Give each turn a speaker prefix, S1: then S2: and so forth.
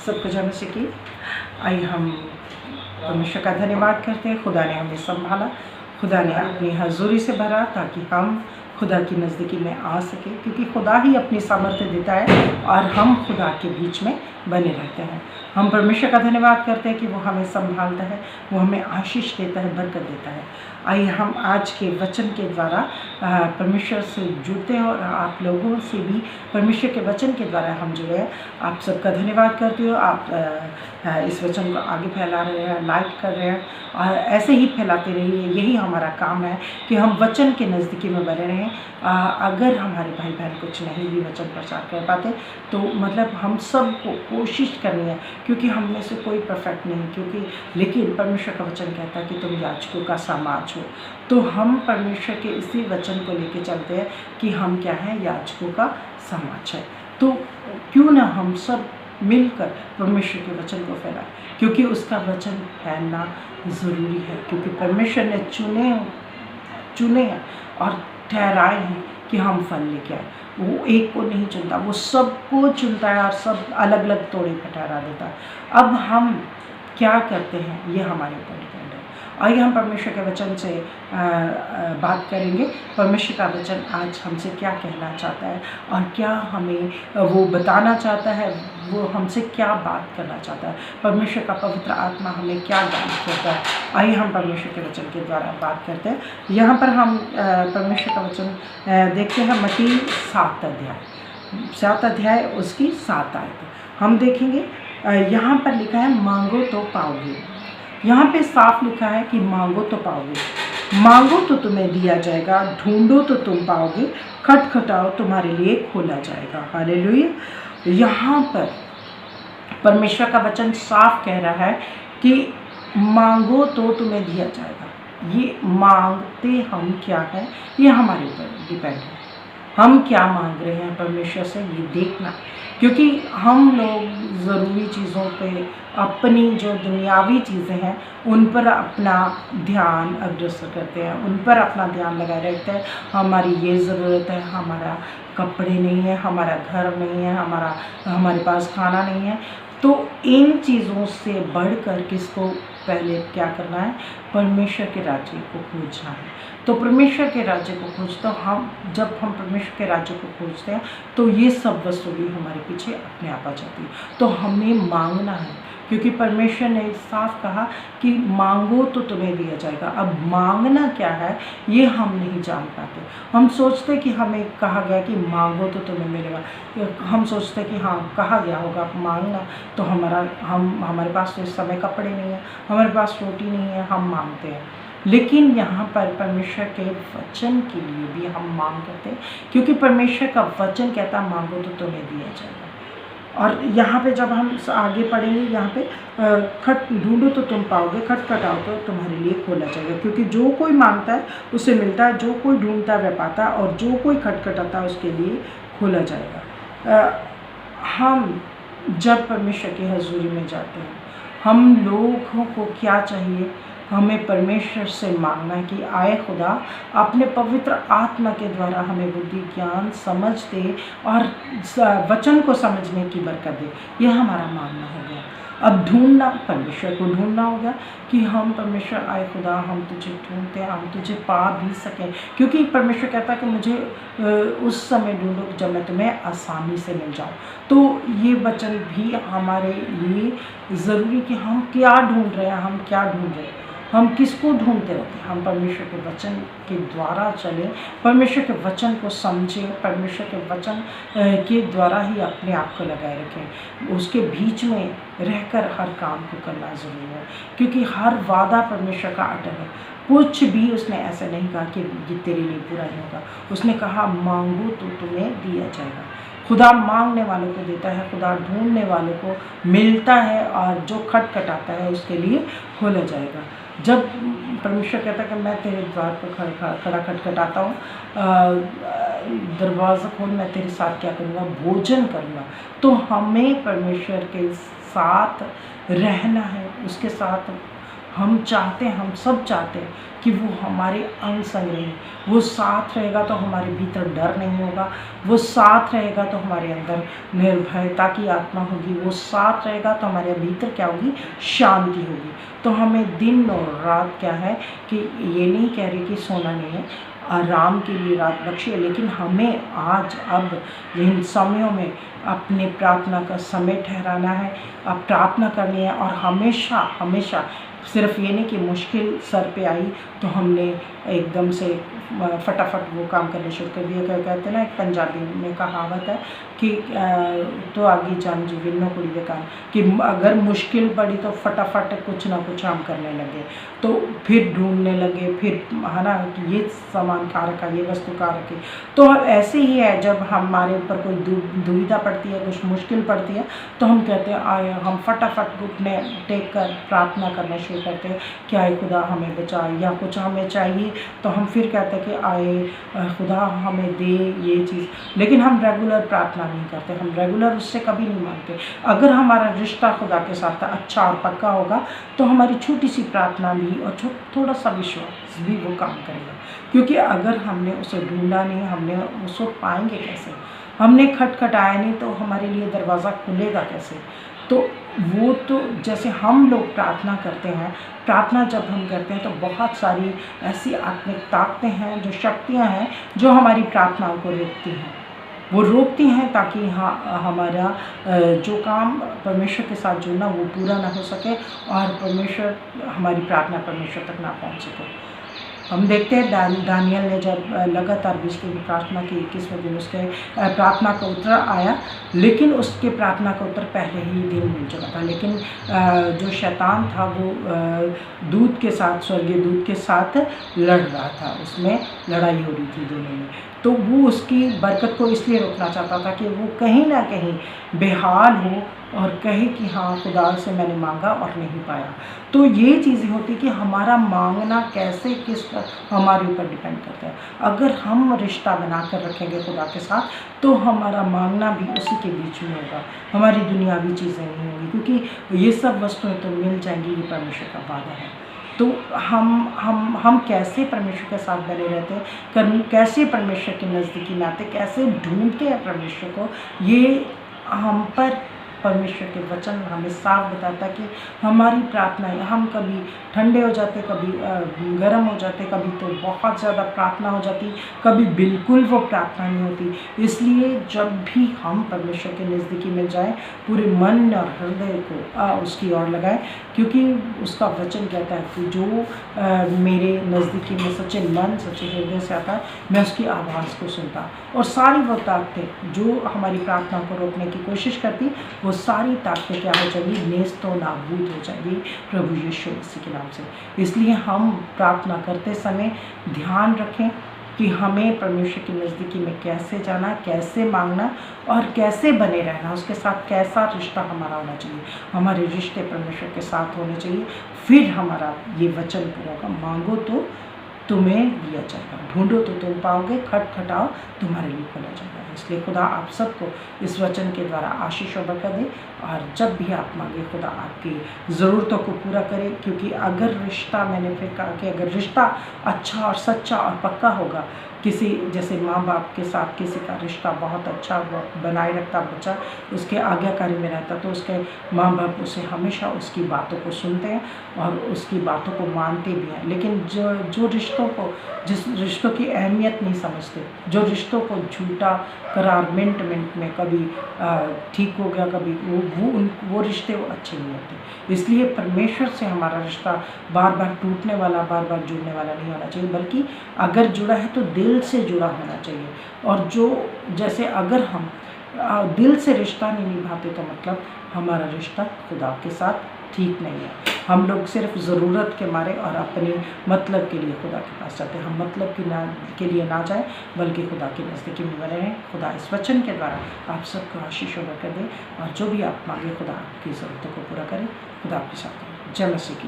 S1: सबको जय मसीह की। आइए हम परमेश्वर का धन्यवाद करते हैं। खुदा ने हमें संभाला, खुदा ने अपनी हजूरी से भरा ताकि हम खुदा की नज़दीकी में आ सके, क्योंकि खुदा ही अपनी सामर्थ्य देता है और हम खुदा के बीच में बने रहते हैं। हम परमेश्वर का धन्यवाद करते हैं कि वो हमें संभालता है, वो हमें आशीष देता है, बरकत देता है। आइए हम आज के वचन के द्वारा परमेश्वर से जुड़ते हैं और आप लोगों से भी परमेश्वर के वचन के द्वारा हम जुड़े हैं। आप सबका धन्यवाद करते हो। आप इस वचन को आगे फैला रहे हैं, लाइक कर रहे हैं और ऐसे ही फैलाते रहिए। यही हमारा काम है कि हम वचन के नज़दीकी में बने रहें। अगर हमारे भाई बहन कुछ नहीं भी वचन प्रचार कर पाते तो मतलब हम सब को कोशिश करनी है, क्योंकि हम में से कोई परफेक्ट नहीं, क्योंकि लेकिन परमेश्वर का वचन कहता है कि तुम याजकों का समाज हो। तो हम परमेश्वर के इसी वचन को लेके चलते हैं कि हम क्या हैं, याजकों का समाज है। तो क्यों ना हम सब मिलकर परमेश्वर के वचन को फैलाएं, क्योंकि उसका वचन फैलना ज़रूरी है। क्योंकि परमेश्वर ने चुने हैं और ठहराए हैं कि हम फल लेके आए। वो एक को नहीं चुनता, वो सबको चुनता है और सब अलग अलग तोड़े पर ठहरा देता है। अब हम क्या करते हैं ये हमारे ऊपर डिपेंड है। आइए हम परमेश्वर के वचन से बात करेंगे। परमेश्वर का वचन आज हमसे क्या कहना चाहता है और क्या हमें वो बताना चाहता है, वो हमसे क्या बात करना चाहता है। परमेश्वर का पवित्र आत्मा हमें क्या गाइड करता है। आइए हम परमेश्वर के वचन के द्वारा बात करते हैं। यहाँ पर हम परमेश्वर का वचन देखते हैं। मत्ती 7 अध्याय उसकी 7 आयत हम देखेंगे। यहाँ पर लिखा है मांगो तो पाओगे। यहाँ पे साफ लिखा है कि मांगो तो पाओगे, मांगो तो तुम्हें दिया जाएगा, ढूंढो तो तुम पाओगे, खटखटाओ तुम्हारे लिए खोला जाएगा। हालेलुया। यहाँ पर परमेश्वर का वचन साफ कह रहा है कि मांगो तो तुम्हें दिया जाएगा। ये मांगते हम क्या है, ये हमारे ऊपर डिपेंड है। हम क्या मांग रहे हैं परमेश्वर से, ये देखना। क्योंकि हम लोग ज़रूरी चीज़ों पे, अपनी जो दुनियावी चीज़ें हैं उन पर अपना ध्यान अग्रसर करते हैं, उन पर अपना ध्यान लगाए रखते हैं। हमारी ये ज़रूरत है, हमारा कपड़े नहीं है, हमारा घर नहीं है, हमारे पास खाना नहीं है। तो इन चीज़ों से बढ़कर किसको पहले क्या करना है, परमेश्वर के राज्य को खोजना है। तो परमेश्वर के राज्य को खोजते जब हम परमेश्वर के राज्य को खोजते हैं तो ये सब वस्तु भी हमारे पीछे अपने आप आ जाती है। तो हमें मांगना है, क्योंकि परमेश्वर ने साफ कहा कि मांगो तो तुम्हें दिया जाएगा। अब मांगना क्या है ये हम नहीं जान पाते। हम सोचते कि हमें कहा गया कि मांगो तो तुम्हें मिलेगा। हम सोचते कि हाँ कहा गया होगा मांगना, तो हमारे पास तो इस समय कपड़े नहीं है, हमारे पास रोटी नहीं है, हम मांगते हैं। लेकिन यहाँ पर परमेश्वर के वचन के लिए भी हम मांग करते हैं, क्योंकि परमेश्वर का वचन कहता है मांगो तो तुम्हें दिया जाएगा। और यहाँ पे जब हम आगे पढ़ेंगे, यहाँ पे ढूंढो तो तुम पाओगे, खटखटाओ तो तुम्हारे लिए खोला जाएगा। क्योंकि जो कोई मांगता है उसे मिलता है, जो कोई ढूंढता है वह पाता है, और जो कोई खटखटाता है उसके लिए खोला जाएगा। हम जब परमेश्वर की हजूरी में जाते हैं, हम लोगों को क्या चाहिए, हमें परमेश्वर से मांगना है कि आए खुदा अपने पवित्र आत्मा के द्वारा हमें बुद्धि, ज्ञान, समझ दे और वचन को समझने की बरकत दे। यह हमारा मांगना हो गया। अब ढूंढना, परमेश्वर को ढूंढना होगा कि हम परमेश्वर आए खुदा हम तुझे ढूंढते हैं, हम तुझे पा भी सकें। क्योंकि परमेश्वर कहता है कि मुझे उस समय ढूंढो जब मैं तुम्हें आसानी से मिल जाऊँ। तो ये वचन भी हमारे लिए ज़रूरी कि हम क्या ढूंढ रहे हैं, हम क्या ढूंढ रहे हैं, हम किसको ढूंढते रहते हैं। हम परमेश्वर के वचन के द्वारा चलें, परमेश्वर के वचन को समझें, परमेश्वर के वचन के द्वारा ही अपने आप को लगाए रखें। उसके बीच में रहकर हर काम को करना ज़रूरी है, क्योंकि हर वादा परमेश्वर का अटल है। कुछ भी उसने ऐसा नहीं कहा कि ये तेरे लिए पूरा नहीं होगा। उसने कहा मांगो तो तुम्हें दिया जाएगा। खुदा मांगने वालों को देता है, खुदा ढूंढने वालों को मिलता है, और जो खटखटाता है उसके लिए खोला जाएगा। जब परमेश्वर कहता है कि मैं तेरे द्वार पर खड़ा खटखटाता हूँ, दरवाज़ा खोल, मैं तेरे साथ क्या करूँगा, भोजन करूँगा। तो हमें परमेश्वर के साथ रहना है, उसके साथ हम चाहते हैं, हम सब चाहते हैं कि वो हमारे अंग संग रहे। वो साथ रहेगा तो हमारे भीतर डर नहीं होगा, वो साथ रहेगा तो हमारे अंदर निर्भयता की आत्मा होगी, वो साथ रहेगा तो हमारे भीतर क्या होगी, शांति होगी। तो हमें दिन और रात क्या है कि ये नहीं कह रही कि सोना नहीं है, आराम के लिए रात बख्शिए, लेकिन हमें आज अब इन समयों में अपने प्रार्थना का समय ठहराना है, अब प्रार्थना करनी है। और हमेशा हमेशा सिर्फ ये नहीं कि मुश्किल सर पे आई तो हमने एकदम से फटाफट वो काम करने शुरू कर दिया। क्या कहते हैं ना, एक पंजाबी में कहावत है कि तो आगे जान जी विन्नो कुड़ी के काम, कि अगर मुश्किल पड़ी तो फटाफट कुछ ना कुछ हम करने लगे, तो फिर ढूंढने लगे, फिर है ना कि ये सामान कहाँ रखा, ये वस्तु कहाँ रखी। तो ऐसे ही है, जब हमारे ऊपर कोई दुविधा पड़ती है, कुछ मुश्किल पड़ती है, तो हम कहते हैं आए हम फटाफट घुटने टेक कर प्रार्थना करना शुरू करते हैं कि आए खुदा हमें बचाए, या कुछ हमें चाहिए तो हम फिर कहते हैं कि आए खुदा हमें दे ये चीज़। लेकिन हम रेगुलर प्रार्थना नहीं करते, हम रेगुलर उससे कभी नहीं मांगते। अगर हमारा रिश्ता खुदा के साथ अच्छा और पक्का होगा तो हमारी छोटी सी प्रार्थना भी और थोड़ा सा विश्वास भी वो काम करेगा। क्योंकि अगर हमने उसे ढूंढा नहीं, हमने उसको पाएंगे कैसे, हमने खटखटाया नहीं तो हमारे लिए दरवाज़ा खुलेगा कैसे। तो वो तो जैसे हम लोग प्रार्थना करते हैं, प्रार्थना जब हम करते हैं तो बहुत सारी ऐसी आत्मिक ताकतें हैं, जो शक्तियां हैं, जो हमारी प्रार्थनाओं को रोकती हैं। वो रोकती हैं ताकि हाँ हमारा जो काम परमेश्वर के साथ जुड़ना वो पूरा ना हो सके और परमेश्वर हमारी प्रार्थना परमेश्वर तक ना पहुंच सके। हम देखते हैं दानियल ने जब लगातार 20 दिन प्रार्थना की, 21वें दिन उसके प्रार्थना का उत्तर आया, लेकिन उसके प्रार्थना का उत्तर पहले ही दिन मिल चुका था। लेकिन जो शैतान था वो दूत के साथ, स्वर्गीय दूत के साथ लड़ रहा था, उसमें लड़ाई हो रही थी दोनों में। तो वो उसकी बरकत को इसलिए रोकना चाहता था कि वो कहीं ना कहीं बेहाल हो और कहे कि हाँ खुदा से मैंने मांगा और नहीं पाया। तो ये चीज़ें होती कि हमारा मांगना कैसे किस पर हमारे ऊपर डिपेंड करता है। अगर हम रिश्ता बना कर रखेंगे खुदा के साथ तो हमारा मांगना भी उसी के बीच में होगा, हमारी दुनियावी चीज़ें नहीं होंगी, क्योंकि ये सब वस्तुएं तो मिल जाएंगी, ये परमेश्वर का वादा है। तो हम कैसे परमेश्वर के साथ बने रहते हैं, कैसे परमेश्वर के नज़दीकी में आते, कैसे ढूंढते हैं परमेश्वर को, ये हम पर परमेश्वर के वचन हमें साफ बताता कि हमारी प्रार्थनाएं, हम कभी ठंडे हो जाते, कभी गर्म हो जाते, कभी तो बहुत ज़्यादा प्रार्थना हो जाती, कभी बिल्कुल वो प्रार्थना नहीं होती। इसलिए जब भी हम परमेश्वर के नज़दीकी में जाएं, पूरे मन और हृदय को उसकी ओर लगाएं, क्योंकि उसका वचन कहता है कि जो मेरे नज़दीकी में सच्चे मन सच्चे हृदय से आता है, मैं उसकी आवाज़ को सुनता। और सारी वो ताकतें जो हमारी प्रार्थना को रोकने की कोशिश करती, वो सारी ताकतें क्या हो जाएंगी, नेस्त और नाबूद हो जाएंगी प्रभु यीशु मसीह के नाम से। इसलिए हम प्रार्थना करते समय ध्यान रखें कि हमें परमेश्वर की नज़दीकी में कैसे जाना, कैसे मांगना और कैसे बने रहना, उसके साथ कैसा रिश्ता हमारा होना चाहिए। हमारे रिश्ते परमेश्वर के साथ होने चाहिए, फिर हमारा ये वचन पूरा होगा, मांगो तो तुम्हें दिया जाएगा, ढूंढो तो तुम पाओगे, खटखटाओ तुम्हारे लिए खोला जाएगा। इसलिए खुदा आप सबको इस वचन के द्वारा आशीष और बरकत दे, और जब भी आप मांगे खुदा आपकी ज़रूरतों को पूरा करे। क्योंकि अगर रिश्ता, मैंने फिर कहा कि अगर रिश्ता अच्छा और सच्चा और पक्का होगा, किसी जैसे माँ बाप के साथ किसी का रिश्ता बहुत अच्छा बनाए रखता बच्चा, उसके आज्ञाकारी में रहता, तो उसके माँ बाप उसे हमेशा उसकी बातों को सुनते हैं और उसकी बातों को मानते भी हैं। लेकिन जो रिश्तों को, जिस रिश्तों की अहमियत नहीं समझते, जो रिश्तों को झूठा करार मिनट में कभी ठीक हो गया, कभी वो रिश्ते वो अच्छे नहीं होते। इसलिए परमेश्वर से हमारा रिश्ता बार बार टूटने वाला, बार बार जुड़ने वाला नहीं होना चाहिए, बल्कि अगर जुड़ा है तो दिल से जुड़ा होना चाहिए। और जो जैसे अगर हम दिल से रिश्ता नहीं निभाते तो मतलब हमारा रिश्ता खुदा के साथ ठीक नहीं है। हम लोग सिर्फ ज़रूरत के मारे और अपने मतलब के लिए खुदा के पास जाते हैं। हम मतलब के लिए ना जाएं, बल्कि खुदा के नज़दीकी में बने रहें। खुदा इस वचन के द्वारा आप सबको आशीष और बरकत दे, और जो भी आप मांगे खुदा आपकी ज़रूरतों को पूरा करे। खुदा आपके साथ है। जय मसीह की।